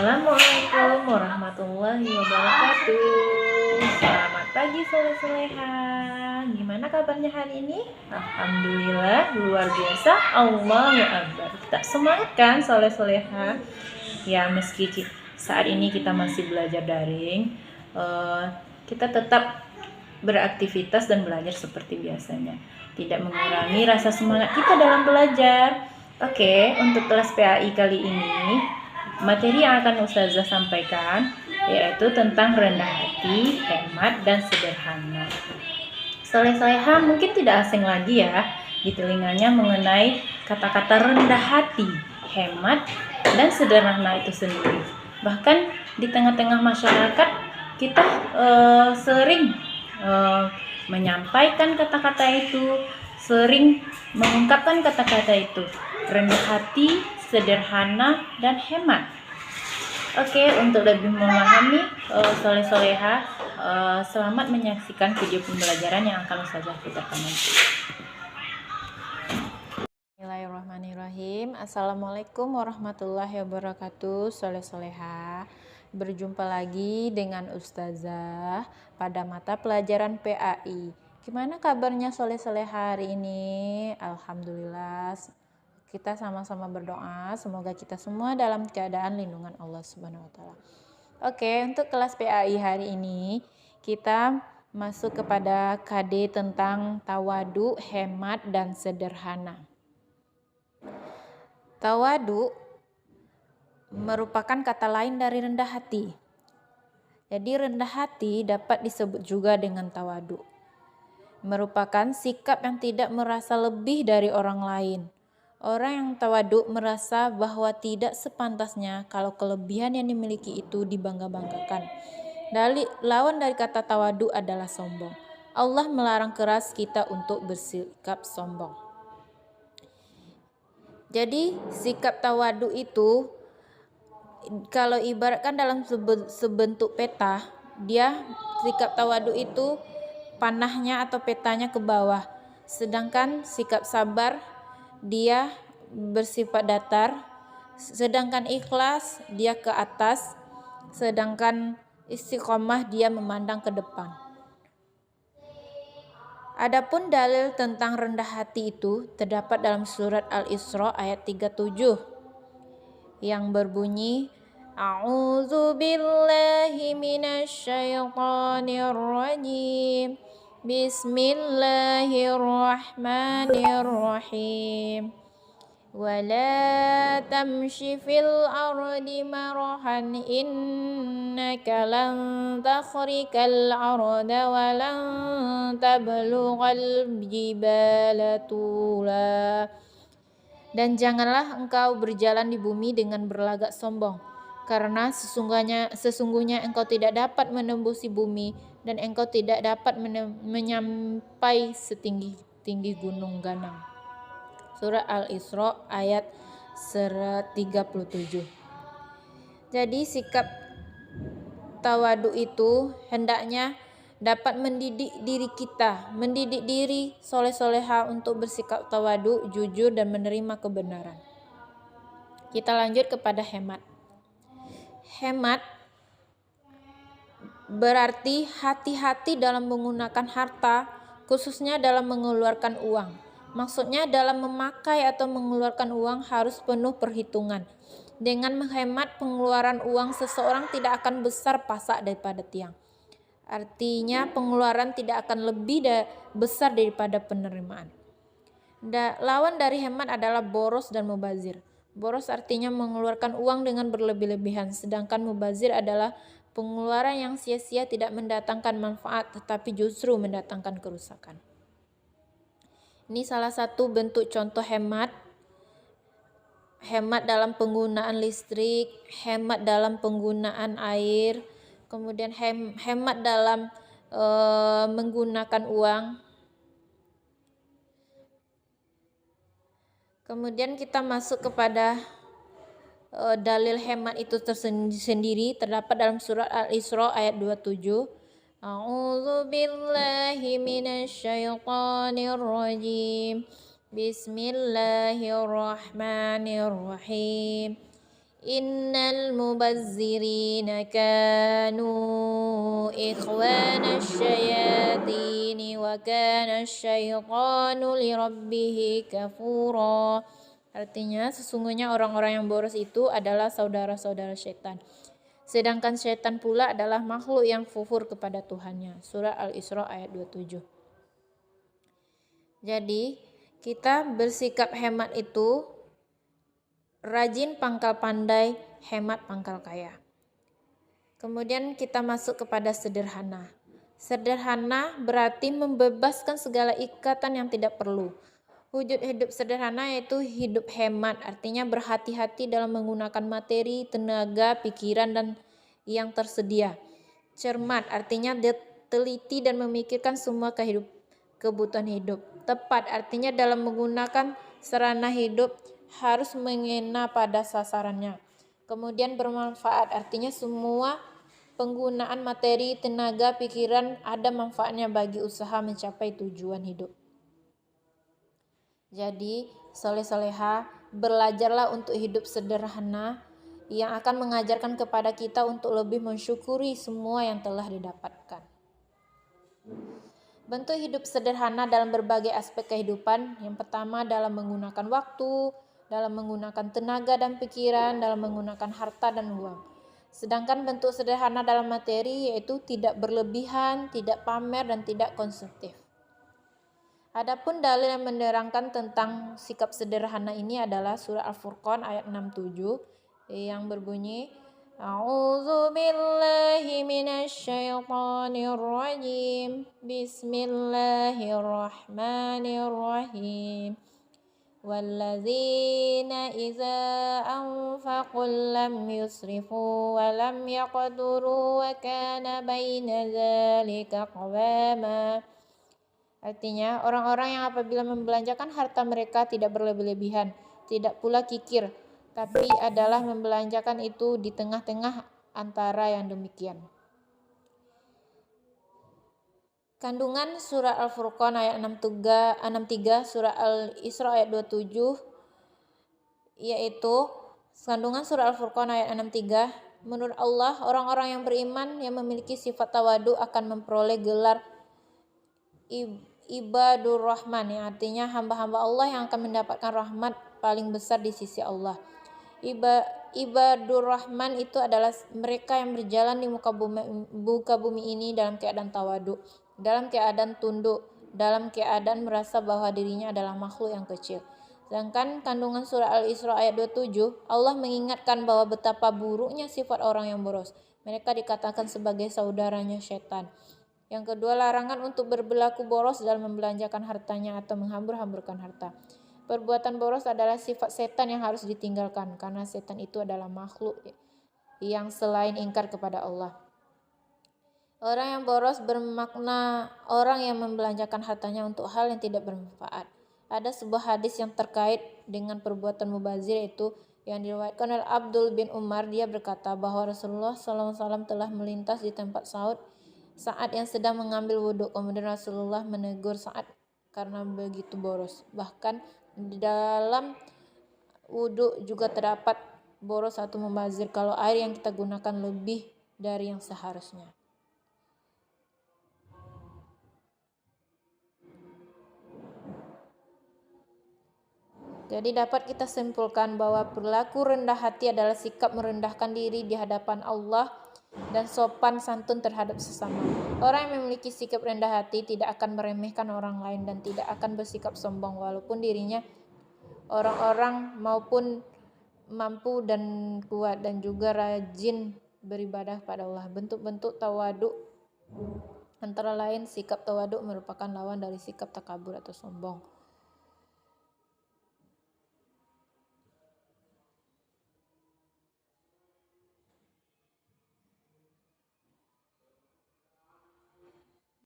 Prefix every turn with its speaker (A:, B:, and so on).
A: Assalamualaikum warahmatullahi wabarakatuh. Selamat pagi soleh-soleha. Gimana kabarnya hari ini? Alhamdulillah luar biasa. Allahu Akbar. Kita semangat kan soleh-soleha? Ya meski saat ini kita masih belajar daring, kita tetap beraktivitas dan belajar seperti biasanya. Tidak mengurangi rasa semangat kita dalam belajar. Oke, untuk kelas PAI kali ini materi yang akan Ustazah sampaikan yaitu tentang rendah hati, hemat, dan sederhana. Soleh-soleha mungkin tidak asing lagi ya di telinganya mengenai kata-kata rendah hati, hemat, dan sederhana itu sendiri. Bahkan di tengah-tengah masyarakat kita sering menyampaikan kata-kata itu, sering mengungkapkan kata-kata itu, rendah hati, sederhana, dan hemat. Oke, untuk lebih memahami soleh-soleha, selamat menyaksikan video pembelajaran yang akan Ustazah putarkan nanti. Bismillahirrahmanirrahim. Assalamualaikum warahmatullahi wabarakatuh. Soleh-soleha, berjumpa lagi dengan Ustazah pada mata pelajaran PAI. Gimana kabarnya soleh-soleha hari ini? Alhamdulillah. Kita sama-sama berdoa semoga kita semua dalam keadaan lindungan Allah Subhanahu wa taala. Oke, untuk kelas PAI hari ini kita masuk kepada KD tentang tawadu, hemat, dan sederhana. Tawadu merupakan kata lain dari rendah hati. Jadi rendah hati dapat disebut juga dengan tawadu. Merupakan sikap yang tidak merasa lebih dari orang lain. Orang yang tawadu merasa bahwa tidak sepantasnya kalau kelebihan yang dimiliki itu dibangga-banggakan. Lawan dari kata tawadu adalah sombong. Allah melarang keras kita untuk bersikap sombong. Jadi sikap tawadu itu kalau ibaratkan dalam sebentuk peta, sikap tawadu itu panahnya atau petanya ke bawah. Sedangkan sikap sabar dia bersifat datar, sedangkan ikhlas dia ke atas, sedangkan istiqomah dia memandang ke depan. Adapun dalil tentang rendah hati itu terdapat dalam surat Al-Isra ayat 37 yang berbunyi A'udzu billahi minasyaitonir rajim. Bismillahirrahmanirrahim. Wala tamshi fil ardi marahan innaka lan takhrikal arda wa lan tablughal jibala tula. Dan janganlah engkau berjalan di bumi dengan berlagak sombong, karena sesungguhnya engkau tidak dapat menembusi bumi dan engkau tidak dapat menyampai setinggi gunung ganang. Surah Al-Isra ayat 37. Jadi sikap tawadu itu hendaknya dapat mendidik diri kita, mendidik diri soleh-soleha untuk bersikap tawadu, jujur, dan menerima kebenaran. Kita lanjut kepada hemat. Hemat berarti hati-hati dalam menggunakan harta, khususnya dalam mengeluarkan uang. Maksudnya dalam memakai atau mengeluarkan uang harus penuh perhitungan. Dengan menghemat pengeluaran uang, seseorang tidak akan besar pasak daripada tiang. Artinya pengeluaran tidak akan lebih besar daripada penerimaan. Lawan dari hemat adalah boros dan mubazir. Boros artinya mengeluarkan uang dengan berlebih-lebihan, sedangkan mubazir adalah pengeluaran yang sia-sia, tidak mendatangkan manfaat tetapi justru mendatangkan kerusakan. Ini salah satu bentuk contoh hemat. Hemat dalam penggunaan listrik, hemat dalam penggunaan air, kemudian hemat dalam menggunakan uang. Kemudian kita masuk kepada dalil hemat itu tersendiri terdapat dalam surat Al-Isra ayat 27. A'udzu billahi minasyaitonir rajim. Bismillahirrahmanirrahim. Innal mubazzirina kanu ikhwana syayatini wa kana syaitanu lirabbih kafura. Artinya sesungguhnya orang-orang yang boros itu adalah saudara-saudara syaitan. Sedangkan syaitan pula adalah makhluk yang kufur kepada Tuhannya. Surah Al-Isra ayat 27. Jadi, kita bersikap hemat itu rajin pangkal pandai, hemat pangkal kaya. Kemudian kita masuk kepada sederhana. Sederhana berarti membebaskan segala ikatan yang tidak perlu. Wujud hidup sederhana yaitu hidup hemat, artinya berhati-hati dalam menggunakan materi, tenaga, pikiran, dan yang tersedia. Cermat, artinya teliti dan memikirkan semua kebutuhan hidup. Tepat, artinya dalam menggunakan sarana hidup harus mengena pada sasarannya. Kemudian bermanfaat, artinya semua penggunaan materi, tenaga, pikiran ada manfaatnya bagi usaha mencapai tujuan hidup. Jadi, soleh-soleha, belajarlah untuk hidup sederhana yang akan mengajarkan kepada kita untuk lebih mensyukuri semua yang telah didapatkan. Bentuk hidup sederhana dalam berbagai aspek kehidupan. Yang pertama dalam menggunakan waktu, dalam menggunakan tenaga dan pikiran, dalam menggunakan harta dan uang. Sedangkan bentuk sederhana dalam materi yaitu tidak berlebihan, tidak pamer, dan tidak konsumtif. Adapun dalil yang menerangkan tentang sikap sederhana ini adalah surah Al-Furqan ayat 67 yang berbunyi A'udzu billahi minasyaitonir rajim. Bismillahirrahmanirrahim. Walladzina idza anfaqu lam yusrifu wa lam yaqduru wa kana baina dzalika qawama. Artinya, orang-orang yang apabila membelanjakan harta mereka tidak berlebih-lebihan, tidak pula kikir, tapi adalah membelanjakan itu di tengah-tengah antara yang demikian. Kandungan surah Al-Furqan ayat 63, surah Al-Isra ayat 27, yaitu kandungan surah Al-Furqan ayat 63, menurut Allah, orang-orang yang beriman yang memiliki sifat tawadu akan memperoleh gelar Ibadur Rahman, yang artinya hamba-hamba Allah yang akan mendapatkan rahmat paling besar di sisi Allah. Ibadur Rahman itu adalah mereka yang berjalan di muka bumi ini dalam keadaan tawadu, dalam keadaan tunduk, dalam keadaan merasa bahwa dirinya adalah makhluk yang kecil. Sedangkan kandungan surah Al-Isra ayat 27, Allah mengingatkan bahwa betapa buruknya sifat orang yang boros. Mereka dikatakan sebagai saudaranya syaitan. Yang kedua, larangan untuk berlaku boros dalam membelanjakan hartanya atau menghambur-hamburkan harta. Perbuatan boros adalah sifat setan yang harus ditinggalkan, karena setan itu adalah makhluk yang selain ingkar kepada Allah. Orang yang boros bermakna orang yang membelanjakan hartanya untuk hal yang tidak bermanfaat. Ada sebuah hadis yang terkait dengan perbuatan mubazir, yaitu yang diriwayatkan oleh Abdul bin Umar. Dia berkata bahwa Rasulullah SAW telah melintas di tempat Sa'ud saat yang sedang mengambil wudhu. Kemudian Rasulullah menegur Sa'ad karena begitu boros. Bahkan di dalam wudhu juga terdapat boros atau membazir kalau air yang kita gunakan lebih dari yang seharusnya. Jadi dapat kita simpulkan bahwa perilaku rendah hati adalah sikap merendahkan diri di hadapan Allah dan sopan santun terhadap sesama. Orang yang memiliki sikap rendah hati tidak akan meremehkan orang lain dan tidak akan bersikap sombong walaupun dirinya orang-orang maupun mampu dan kuat, dan juga rajin beribadah pada Allah. Bentuk-bentuk tawadu antara lain sikap tawadu merupakan lawan dari sikap takabur atau sombong.